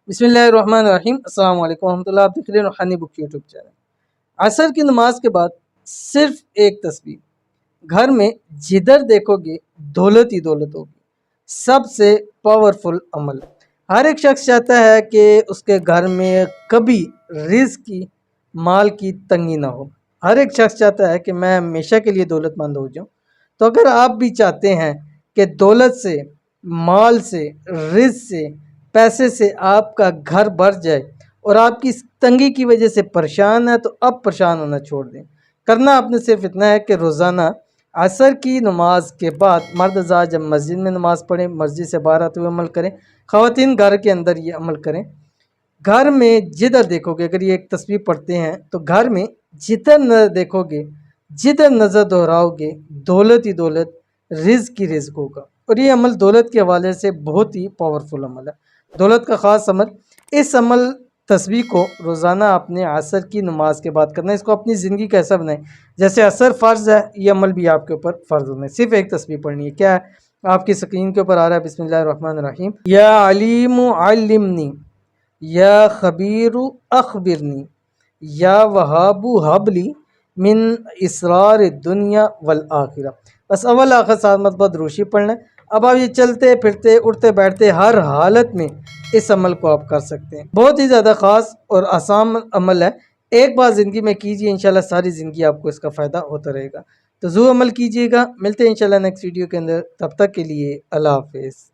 بسم اللہ الرحمن الرحیم، السلام علیکم ورحمۃ اللہ۔ آپ دیکھ رہے ہیں روحانی بک یوٹیوب چینل۔ عصر کی نماز کے بعد صرف ایک تسبیح، گھر میں جدھر دیکھو گے دولت ہی دولت ہوگی۔ سب سے پاورفل عمل۔ ہر ایک شخص چاہتا ہے کہ اس کے گھر میں کبھی رزق کی، مال کی تنگی نہ ہو۔ ہر ایک شخص چاہتا ہے کہ میں ہمیشہ کے لیے دولت مند ہو جاؤں۔ تو اگر آپ بھی چاہتے ہیں کہ دولت سے، مال سے، رزق سے، پیسے سے آپ کا گھر بھر جائے اور آپ کی اس تنگی کی وجہ سے پریشان ہے، تو اب پریشان ہونا چھوڑ دیں۔ کرنا آپ نے صرف اتنا ہے کہ روزانہ عصر کی نماز کے بعد مرد حضرات جب مسجد میں نماز پڑھیں، مسجد سے باہر آتے ہوئے عمل کریں، خواتین گھر کے اندر یہ عمل کریں۔ گھر میں جدھر دیکھو گے، اگر یہ ایک تسبیح پڑھتے ہیں تو گھر میں جدھر نظر دیکھو گے، جدھر نظر دہراؤ گے، دولت ہی دولت، رزق کی رزق ہوگا۔ اور یہ عمل دولت کے حوالے سے بہت ہی پاورفل عمل ہے، دولت کا خاص عمل۔ اس عمل تسبیح کو روزانہ اپنے عصر کی نماز کے بعد کرنا ہے۔ اس کو اپنی زندگی کا ایسا بنائیں جیسے عصر فرض ہے، یہ عمل بھی آپ کے اوپر فرض ہونا ہے۔ صرف ایک تسبیح پڑھنی ہے۔ کیا ہے؟ آپ کی سکرین کے اوپر آ رہا ہے، بسم اللہ الرحمن الرحیم۔ یا علیم علمنی، یا خبیر اخبرنی، یا وہاب حبلی من اسرار الدنیا والآخرہ۔ بس اول آخر ساتھ مرتبہ دروشی پڑھنا ہے۔ اب آپ یہ چلتے پھرتے، اٹھتے بیٹھتے، ہر حالت میں اس عمل کو آپ کر سکتے ہیں۔ بہت ہی زیادہ خاص اور آسان عمل ہے۔ ایک بار زندگی میں کیجیے، انشاءاللہ ساری زندگی آپ کو اس کا فائدہ ہوتا رہے گا۔ تو ضرور عمل کیجیے گا۔ ملتے ہیں انشاءاللہ نیکسٹ ویڈیو کے اندر، تب تک کے لیے اللہ حافظ۔